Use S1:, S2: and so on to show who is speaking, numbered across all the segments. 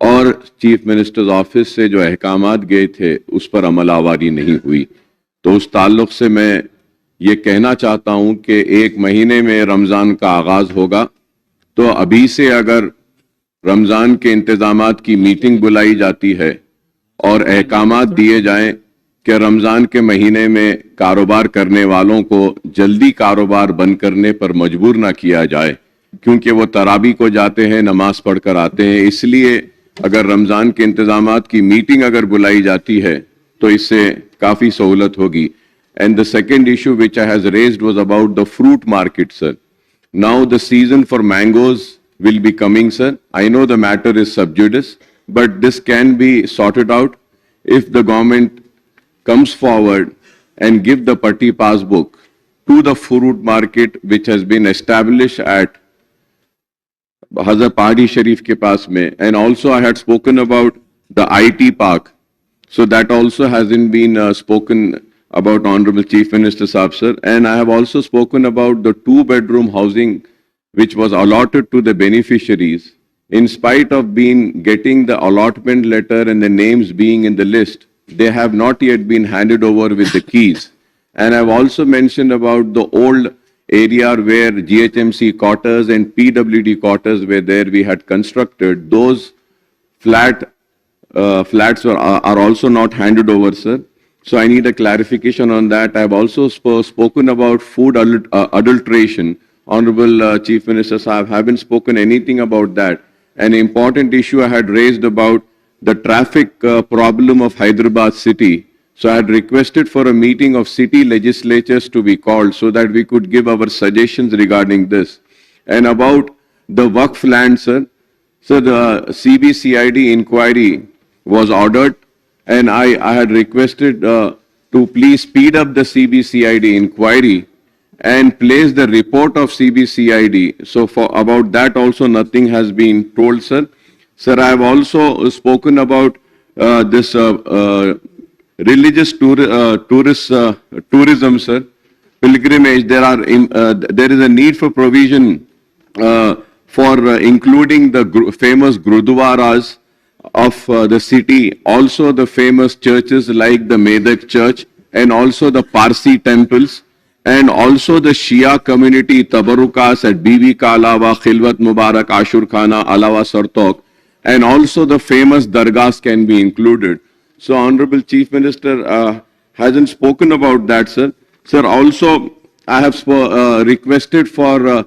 S1: और chief minister's office से जो अहकामात गए थे उस पर अमल आवारी नहीं हुई। तो उस ताल्लुक से मैं ये कहना चाहता हूं कि 1 महीने में रमज़ान का आगाज़ होगा, तो अभी से अगर रमज़ान के इंतजामात की मीटिंग बुलाई जाती है और अहकामात दिए जाएं कि रमज़ान के महीने में कारोबार करने वालों को जल्दी कारोबार बंद करने पर मजबूर ना किया जाए, क्योंकि वो तरावी को जाते हैं, नमाज पढ़कर आते हैं। इसलिए अगर रमज़ान के इंतजामात की मीटिंग अगर बुलाई जाती है तो इससे काफ़ी सहूलत होगी। And the second issue which I has raised was about the fruit market, sir. Now the season for mangoes will be coming, sir. I know the matter is sub judice, but this can be sorted out if the government comes forward and give the Patti passbook to the fruit market which has been established at Hazrat Pahadi Sharif ke paas mein. And also I had spoken about the IT park. So that also hasn't been spoken about Honorable Chief Minister Saab, sir. And I have also spoken about the 2-bedroom housing which was allotted to the beneficiaries. In spite of getting the allotment letter and the names being in the list, they have not yet been handed over with the keys. And I've also mentioned about the old area where GHMC quarters and PWD quarters were there, we had constructed. Those flats are also not handed over, sir. So I need a clarification on that. I have also spoken about food adulteration. Honorable Chief Minister Saab haven't spoken anything about that. An important issue I had raised about the traffic problem of Hyderabad city. So I had requested for a meeting of city legislatures to be called so that we could give our suggestions regarding this. And about the Waqf land, sir. So the CBCID inquiry was ordered, and I had requested to please speed up the CBCID inquiry and place the report of CBCID. So for about that also nothing has been told, sir. Sir, I have also spoken about this religious tourism, sir. Pilgrimage. There is a need for provision for including the famous Gurudwaras of the city, also the famous churches like the Medak Church and also the Parsi temples, and also the Shia community Tabarukas at Bibi Ka Alawa, Khilwat Mubarak, Ashur Khana, Alawa Sartok, and also the famous dargahs can be included. So Honorable Chief Minister hasn't spoken about that, sir. Sir, also I have requested for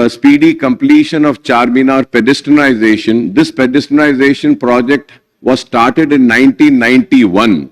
S1: speedy completion of Charminar pedestrianization. This pedestrianization project was started in 1991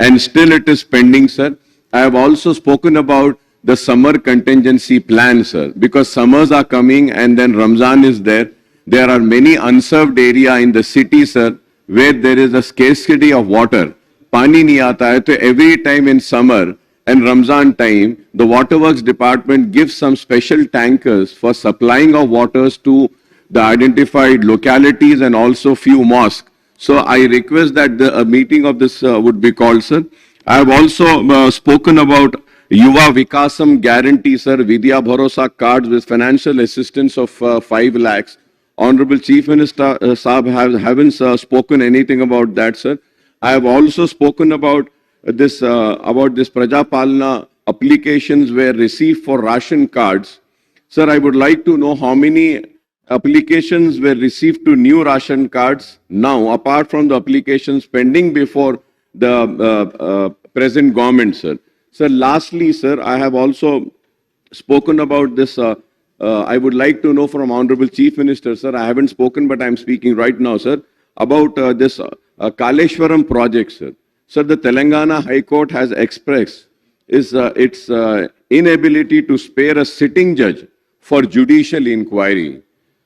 S1: and still it is pending, sir. I have also spoken about the summer contingency plan, sir, because summers are coming and then Ramzan is there. There are many unserved area in the city, sir, where there is a scarcity of water. Pani nahi aata hai, so every time in summer and Ramzan time, the Waterworks Department gives some special tankers for supplying of waters to the identified localities and also few mosques. So I request that a meeting of this would be called, sir. I have also spoken about Yuva Vikasam guarantee, sir, Vidya Bharosa cards with financial assistance of 5 lakhs. Honorable Chief Minister Saab haven't spoken anything about that, sir. I have also spoken about this Praja Palana applications were received for ration cards. Sir, I would like to know how many applications were received to new ration cards now, apart from the applications pending before the present government, sir. Sir, lastly, sir, I have also spoken about this. I would like to know from Honorable Chief Minister, sir, I haven't spoken, but I'm speaking right now, sir, about this Kaleshwaram project, sir. Sir, the Telangana High Court has expressed its inability to spare a sitting judge for judicial inquiry.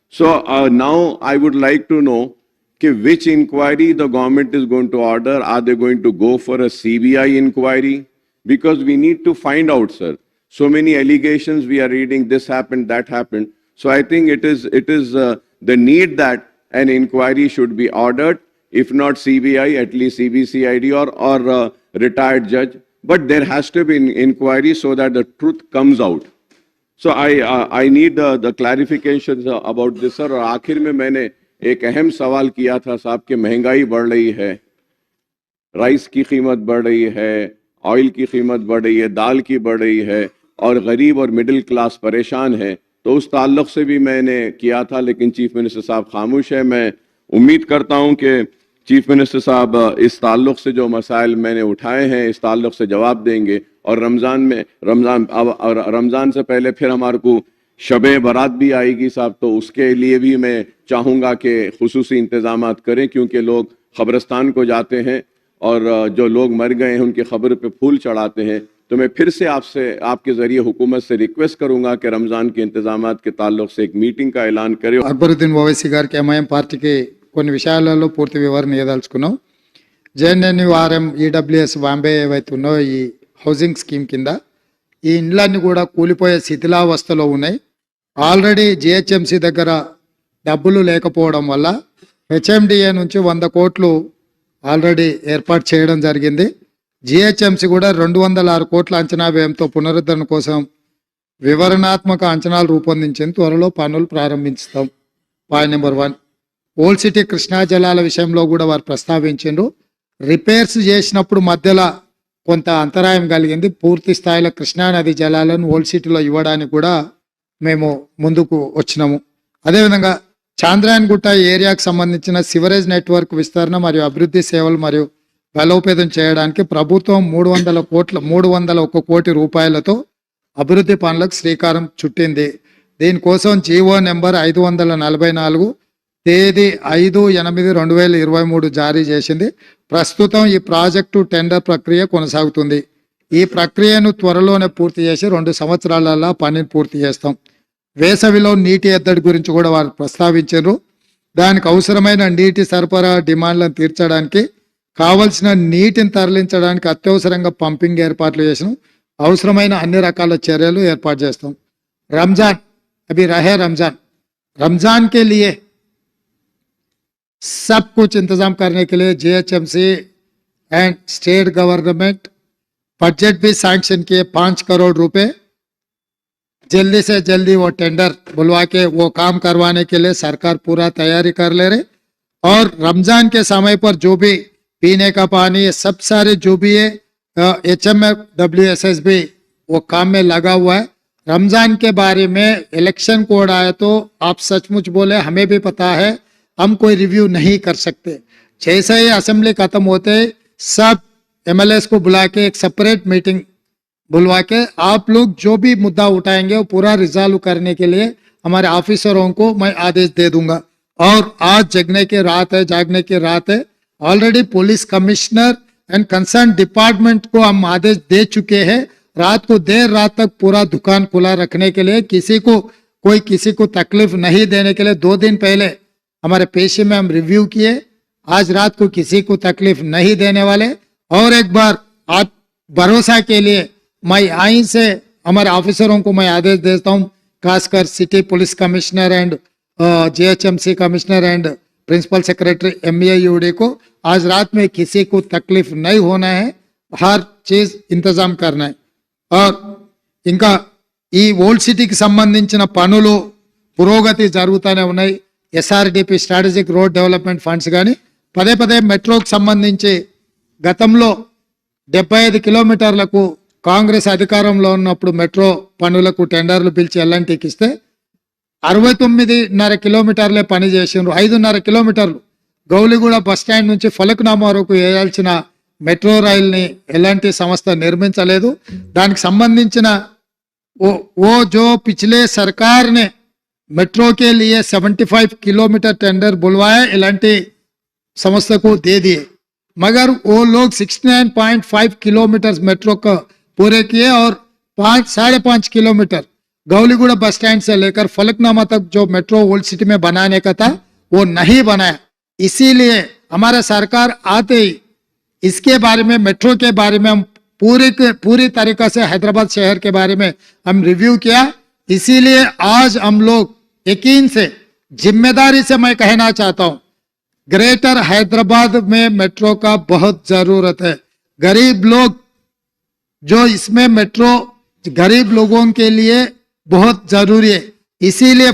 S1: So now I would like to know which inquiry the government is going to order. Are they going to go for a CBI inquiry? Because we need to find out, sir. So many allegations we are reading, this happened, that happened. So I think it is the need that an inquiry should be ordered. If not CBI, at least CBCID or retired judge. But there has to be an inquiry so that the truth comes out. So I need the clarifications about this, sir. और आखिर में मैंने एक अहम सवाल किया था साहब कि महंगाई बढ़ रही है, राइस की कीमत बढ़ रही है, ऑयल की कीमत बढ़ रही है, दाल की बढ़ रही है और गरीब और मिडिल क्लास परेशान है। तो उस ताल्लुक से भी मैंने किया था, लेकिन चीफ मिनिस्टर साहब खामोश है। मैं उम्मीद करता हूं कि चीफ मिनिस्टर साहब इस ताल्लुक से जो मसाइल मैंने उठाए हैं इस ताल्लुक से जवाब देंगे। और रमज़ान से पहले फिर हमारे को शबे बारात भी आएगी साहब, तो उसके लिए भी मैं चाहूँगा कि खुसूसी इंतजाम करें, क्योंकि लोग कब्रिस्तान को जाते हैं और जो लोग मर गए हैं उनकी खबर पे फूल चढ़ाते हैं। तो मैं फिर से आपसे आपके ज़रिए हुकूमत से रिक्वेस्ट करूँगा कि रमज़ान के इंतजामात के ताल्लुक से एक मीटिंग का ऐलान करें।
S2: అక్బరుద్దీన్ ఓవైసీ గారికి ఎంఐఎం పార్టీకి కొన్ని విషయాలలో పూర్తి వివరణ ఇవ్వదలుచుకున్నాం. జేఎన్ఎన్యూఆర్ఎం ఈడబ్ల్యూఎస్ బాంబే ఏవైతే ఉన్నాయో ఈ హౌసింగ్ స్కీమ్ కింద ఈ ఇండ్లన్నీ కూడా కూలిపోయే శిథిలావస్థలో ఉన్నాయి. ఆల్రెడీ జిహెచ్ఎంసీ దగ్గర డబ్బులు లేకపోవడం వల్ల హెచ్ఎండిఏ నుంచి 100 కోట్లు ఆల్రెడీ ఏర్పాటు చేయడం జరిగింది. జిహెచ్ఎంసీ కూడా 206 కోట్ల అంచనా వ్యయంతో పునరుద్ధరణ కోసం వివరణాత్మక అంచనాలు రూపొందించింది. త్వరలో పనులు ప్రారంభిస్తాం. Point number 1, old city Krishna జలాల విషయంలో కూడా వారు ప్రస్తావించారు. రిపేర్స్ చేసినప్పుడు మధ్యలో కొంత అంతరాయం కలిగింది. పూర్తి స్థాయిలో కృష్ణా నది జలాలను ఓల్డ్ సిటీలో ఇవ్వడానికి కూడా మేము ముందుకు వచ్చినాము. అదేవిధంగా చాంద్రాయన్ గుట్ట ఏరియాకు సంబంధించిన సివరేజ్ నెట్వర్క్ విస్తరణ మరియు అభివృద్ధి సేవలు మరియు బలోపేతం చేయడానికి ప్రభుత్వం 301 కోటి రూపాయలతో అభివృద్ధి పనులకు శ్రీకారం చుట్టింది. దీనికోసం జీవో నెంబర్ 544 తేదీ 5/8/2023 జారీ చేసింది. ప్రస్తుతం ఈ ప్రాజెక్టు టెండర్ ప్రక్రియ కొనసాగుతుంది. ఈ ప్రక్రియను త్వరలోనే పూర్తి చేసి 2 సంవత్సరాలలో పనిని పూర్తి చేస్తాం. వేసవిలో నీటి ఎద్దడి గురించి కూడా వారు ప్రస్తావించారు. దానికి అవసరమైన నీటి సరఫరా డిమాండ్లను తీర్చడానికి కావలసిన నీటిని తరలించడానికి అత్యవసరంగా పంపింగ్ ఏర్పాట్లు చేసినాం. అవసరమైన అన్ని రకాల చర్యలు ఏర్పాటు చేస్తాం. रमजान अभी रहे, रमजान के लिए सब कुछ इंतजाम करने के लिए GHMC and state government budget भी सैंक्शन किए 5 करोड़ रुपए. जल्दी से जल्दी वो टेंडर बुलवा के वो काम करवाने के लिए सरकार पूरा तैयारी कर ले रहे. और रमजान के समय पर जो भी पीने का पानी सब सारे जो भी है HMWSS भी वो काम में लगा हुआ है. रमजान के बारे में इलेक्शन कोड आया तो आप सचमुच बोले, हमें भी पता है, हम कोई रिव्यू नहीं कर सकते. जैसे ही असेंबली खत्म होते सब MLAs को बुला के एक सेपरेट मीटिंग बुलवा के आप लोग जो भी मुद्दा उठाएंगे वो पूरा रिजॉल्व करने के लिए हमारे ऑफिसरों को मैं आदेश दे दूंगा. और आज जागने की रात है. Already police commissioner and concern department को हम आदेश दे चुके हैं. रात को देर रात तक पूरा दुकान खुला रखने के लिए, किसी को तकलीफ नहीं देने के लिए 2 दिन पहले हमारे पेशे में हम रिव्यू किए. आज रात को किसी को तकलीफ नहीं देने वाले. और एक बार आप भरोसा के लिए मैं आई से हमारे ऑफिसरों को मैं आदेश देता हूँ, खासकर city police commissioner and GHMC commissioner and principal secretary MAUD को आज रात में किसी को तकलीफ नहीं होना है, हर चीज इंतजाम करना है. और ఇంకా ఈ ఓల్డ్ సిటీకి సంబంధించిన పనులు పురోగతి జరుగుతూనే ఉన్నాయి. SRDP strategic road development funds కానీ పదే మెట్రోకి సంబంధించి గతంలో 75 కిలోమీటర్లకు కాంగ్రెస్ అధికారంలో ఉన్నప్పుడు మెట్రో పనులకు టెండర్లు పిలిచి ఎల్ఎన్టీకి ఇస్తే 69.5 కిలోమీటర్లే పని చేసిండ్రు. 5.5 కిలోమీటర్లు గౌలిగూడ బస్ స్టాండ్ నుంచి ఫలక్నామా వరకు వేయాల్సిన మెట్రో రైల్ని ఎలాంటి సంస్థ నిర్మించలేదు. దానికి సంబంధించిన वो जो पिछले सरकार ने मेट्रो के लिए 75 किलोमीटर टेंडर बुलवाया, एलांटी संस्था को दे दिए, मगर वो लोग 69.5 किलोमीटर मेट्रो का पूरे किए और 5.5 किलोमीटर गौलीगुड़ा बस स्टैंड से लेकर फलकनामा तक जो मेट्रो ओल्ड सिटी में बनाने का था वो नहीं बनाया. इसीलिए हमारा सरकार आते ही इसके बारे में, मेट्रो के बारे में हम पूरी तरीका से हैदराबाद शहर के बारे में हम रिव्यू किया. इसीलिए आज हम लोग यकीन से, जिम्मेदारी से मैं कहना चाहता हूं, ग्रेटर हैदराबाद में मेट्रो का बहुत जरूरत है. गरीब लोग जो इसमें मेट्रो गरीब लोगों के लिए बहुत जरूरी है. इसीलिए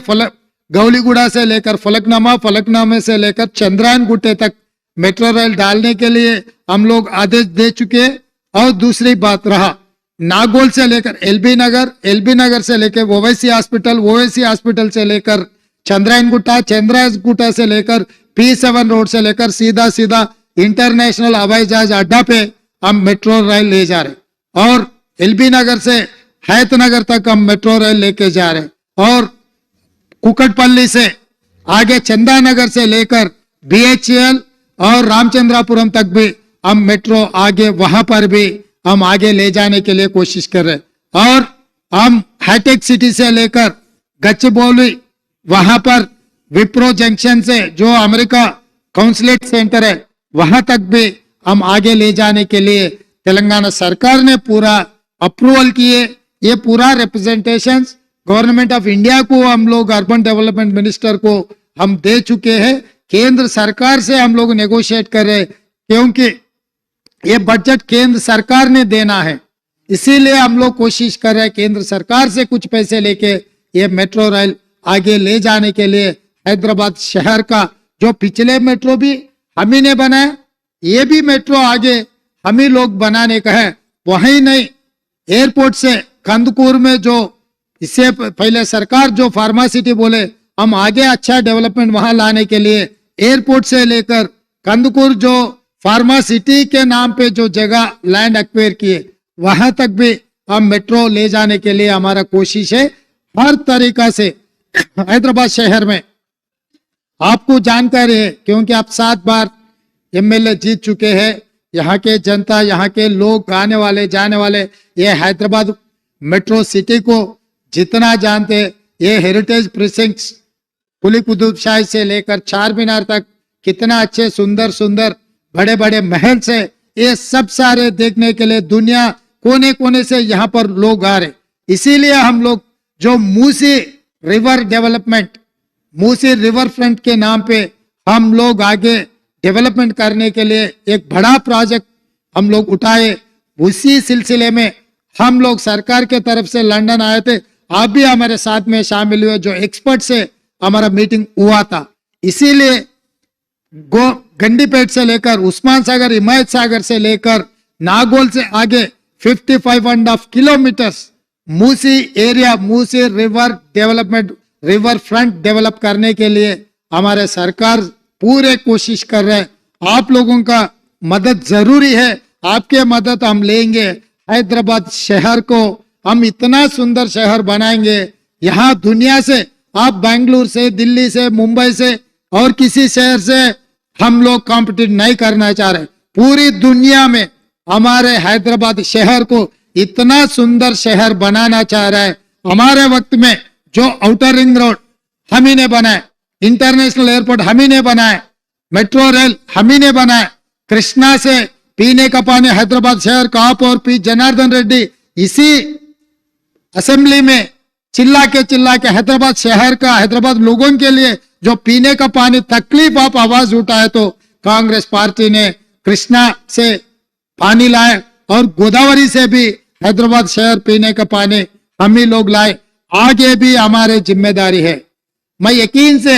S2: गौलीगुड़ा से लेकर फलकनामा, फलकनामे से लेकर चंद्रायन गुट्टे तक मेट्रो रेल डालने के लिए हम लोग आदेश दे चुके हैं। और दूसरी बात रहा नागौल से लेकर एलबी नगर, एलबी नगर से लेकर ओवैसी हॉस्पिटल, ओवैसी हॉस्पिटल से लेकर चंद्रायन गुट्टा, चंद्रायन गुट्टा से लेकर P7 रोड से लेकर सीधा सीधा इंटरनेशनल हवाई जहाज अड्डा पे हम मेट्रो रेल ले जा रहे। और एलबी नगर से हैत नगर तक हम मेट्रो रेल लेके जा रहे। और कुकटपल्ली से आगे चंदा नगर से लेकर BHEL और रामचंद्रापुरम तक भी हम मेट्रो आगे वहां पर भी हम आगे ले जाने के लिए कोशिश कर रहे हैं। और हम हाईटेक सिटी से लेकर गच्चबौली वहां पर विप्रो जंक्शन से जो अमेरिका काउंसलेट सेंटर है वहां तक भी हम आगे ले जाने के लिए तेलंगाना सरकार ने पूरा अप्रूवल किए। ये पूरा रिप्रेजेंटेशन गवर्नमेंट ऑफ इंडिया को हम लोग अर्बन डेवलपमेंट मिनिस्टर को हम दे चुके हैं। केंद्र सरकार से हम लोग नेगोशिएट कर रहे हैं क्योंकि ये बजट केंद्र सरकार ने देना है, इसीलिए हम लोग कोशिश कर रहे हैं केंद्र सरकार से कुछ पैसे लेके ये मेट्रो रेल आगे ले जाने के लिए। हैदराबाद शहर का जो पिछले मेट्रो भी हम ही ने बनाया, ये भी मेट्रो आगे हम ही लोग बनाने का है। वही नहीं, एयरपोर्ट से कंदकूर में जो इससे पहले सरकार जो फार्मा सिटी बोले हम आगे अच्छा डेवलपमेंट वहां लाने के लिए एयरपोर्ट से लेकर कंदकूर जो फार्मा सिटी के नाम पे जो जगह लैंड एक्वायर किए वहां तक भी हम मेट्रो ले जाने के लिए हमारा कोशिश है। हर तरीका से हैदराबाद शहर में आपको जानकारी है क्योंकि आप 7 बार MLA जीत चुके हैं। यहाँ के जनता, यहाँ के लोग आने वाले जाने वाले ये हैदराबाद मेट्रो सिटी को जितना जानते, ये हेरिटेज प्रिसिंक्ट्स कुली कुतुब शाही से लेकर चार मीनार तक कितना अच्छे सुंदर सुंदर बड़े बड़े महल से, ये सब सारे देखने के लिए दुनिया कोने कोने से यहाँ पर लोग आ रहे। इसीलिए हम लोग जो Musi river development, Musi river front के नाम पे हम लोग आगे डेवलपमेंट करने के लिए एक बड़ा प्रोजेक्ट हम लोग उठाए। उसी सिलसिले में हम लोग सरकार के तरफ से लंदन आए थे, आप भी हमारे साथ में शामिल हुए, जो एक्सपर्ट से हमारा मीटिंग हुआ था। इसीलिए गंडीपेट से लेकर उस्मान सागर, हिमायत सागर से लेकर नागौल से आगे 55.5 kilometres Musi area, Musi river development, river front develop करने के लिए हमारे सरकार पूरे कोशिश कर रहे हैं। आप लोगों का मदद जरूरी है, आपके मदद हम लेंगे। हैदराबाद शहर को हम इतना सुंदर शहर बनाएंगे, यहाँ दुनिया से आप बेंगलुरु से, दिल्ली से, मुंबई से और किसी शहर से हम लोग कॉम्पिटिट नहीं करना चाह रहे। पूरी दुनिया में हमारे हैदराबाद शहर को इतना सुंदर शहर बनाना चाह रहा है। हमारे वक्त में जो आउटर रिंग रोड हम ही ने बनाए, इंटरनेशनल एयरपोर्ट हम ही ने बनाए, मेट्रो रेल हम ही ने बनाए, कृष्णा से पीने का पानी हैदराबाद शहर का आप और पी जनार्दन रेड्डी इसी असेंबली में चिल्ला के हैदराबाद शहर का, हैदराबाद लोगों के लिए जो पीने का पानी तकलीफ आप आवाज उठाए तो कांग्रेस पार्टी ने कृष्णा से पानी लाए और गोदावरी से भी हैदराबाद शहर पीने का पानी हम ही लोग लाए। आगे भी हमारी जिम्मेदारी है। मैं यकीन से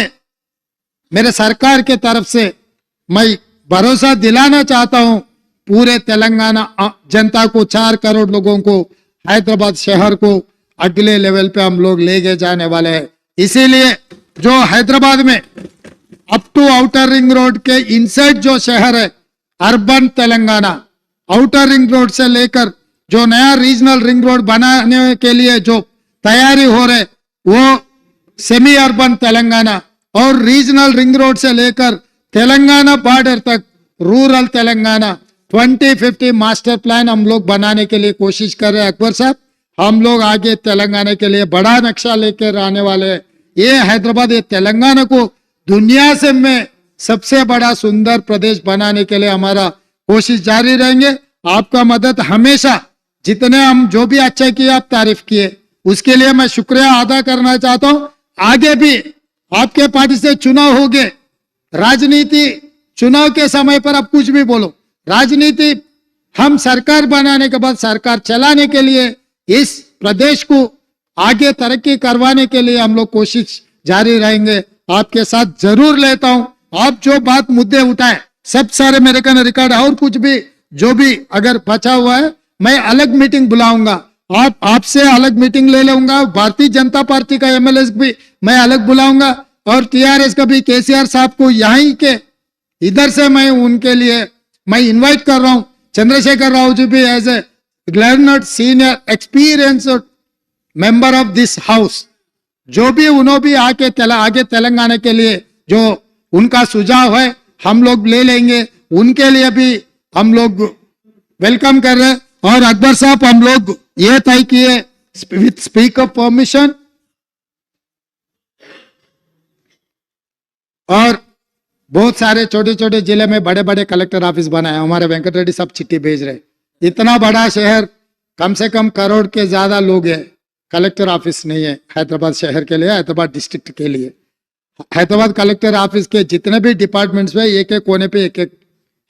S2: मेरे सरकार के तरफ से मैं भरोसा दिलाना चाहता हूं पूरे तेलंगाना जनता को, 4 करोड़ लोगों को, हैदराबाद शहर को अगले लेवल पे हम लोग लेके जाने वाले हैं। इसीलिए जो हैदराबाद में up to outer ring road के इनसाइड जो शहर है urban Telangana, outer ring road से लेकर जो नया रीजनल रिंग रोड बनाने के लिए जो तैयारी हो रहे वो सेमी अर्बन तेलंगाना, और रीजनल रिंग रोड से लेकर तेलंगाना बॉर्डर तक रूरल तेलंगाना 2050 मास्टर प्लान हम लोग बनाने के लिए कोशिश कर रहे हैं। अकबर साहब, हम लोग आगे तेलंगाना के लिए बड़ा नक्शा लेकर आने वाले हैं। ये हैदराबाद, ये तेलंगाना को दुनिया से में सबसे बड़ा सुंदर प्रदेश बनाने के लिए हमारा कोशिश जारी रहेंगे। आपका मदद हमेशा, जितने हम जो भी अच्छा किए आप तारीफ किए, उसके लिए मैं शुक्रिया अदा करना चाहता हूं। आगे भी आपके पार्टी से चुनाव हो गए, राजनीति चुनाव के समय पर आप कुछ भी बोलो, राजनीति हम सरकार बनाने के बाद सरकार चलाने के लिए, इस प्रदेश को आगे तरक्की करवाने के लिए हम लोग कोशिश जारी रहेंगे, आपके साथ जरूर लेता हूं। आप जो बात मुद्दे उठाए सब सारे मेरे का रिकॉर्ड, और कुछ भी जो भी अगर बचा हुआ है मैं अलग मीटिंग बुलाऊंगा, आपसे अलग मीटिंग ले लूंगा। भारतीय जनता पार्टी का एमएलए भी मैं अलग बुलाऊंगा, और टीआरएस का भी केसीआर साहब को यहीं के इधर से मैं उनके लिए मैं इनवाइट कर रहा हूं। चंद्रशेखर राव जी भी as a learned senior experienced member of this house, जो भी उन्होंने भी आगे तेलंगाना के लिए जो उनका सुझाव है हम लोग ले लेंगे, उनके लिए भी हम लोग वेलकम कर रहे हैं। और अकबर साहब हम लोग ये तय किए विथ स्पीकर परमिशन, और बहुत सारे छोटे छोटे जिले में बड़े बड़े कलेक्टर ऑफिस बनाए, हमारे वेंकट रेड्डी सब चिट्ठी भेज रहे। इतना बड़ा शहर, कम से कम करोड़ के ज्यादा लोग हैं, कलेक्टर ऑफिस नहीं है हैदराबाद शहर के लिए, हैदराबाद डिस्ट्रिक्ट के लिए। हैदराबाद कलेक्टर ऑफिस के जितने भी डिपार्टमेंट्स में एक एक कोने पे एक एक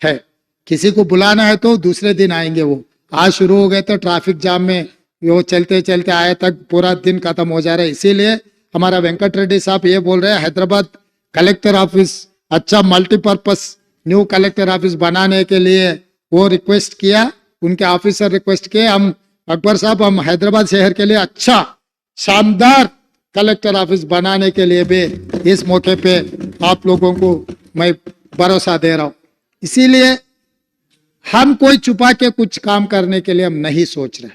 S2: है, किसी को बुलाना है तो दूसरे दिन आएंगे। वो आज शुरू हो गए तो ट्रैफिक जाम में वो चलते चलते आए तक पूरा दिन खत्म हो जा रहा है। इसीलिए हमारा वेंकट रेड्डी साहब ये बोल रहे हैं हैदराबाद कलेक्टर ऑफिस अच्छा मल्टीपर्पस न्यू कलेक्टर ऑफिस बनाने के लिए वो रिक्वेस्ट किया, उनके ऑफिसर रिक्वेस्ट किए। हम अकबर साहब हम हैदराबाद शहर के लिए अच्छा शानदार कलेक्टर ऑफिस बनाने के लिए भी इस मौके पे आप लोगों को मैं भरोसा दे रहा हूं। इसीलिए हम कोई छुपा के कुछ काम करने के लिए हम नहीं सोच रहे,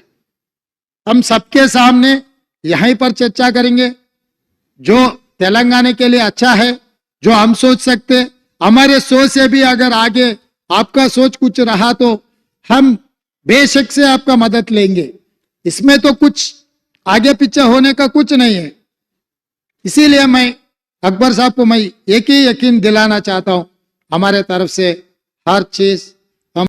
S2: हम सबके सामने यहीं पर चर्चा करेंगे जो तेलंगाना के लिए अच्छा है, जो हम सोच सकते। हमारे सोच से भी अगर आगे आपका सोच कुछ रहा तो हम बेशक से आपका मदद लेंगे, इसमें तो कुछ आगे पीछे होने का कुछ नहीं है। इसीलिए मैं अकबर साहब को मैं एक ही यकीन दिलाना चाहता हूं, हमारे तरफ से हर चीज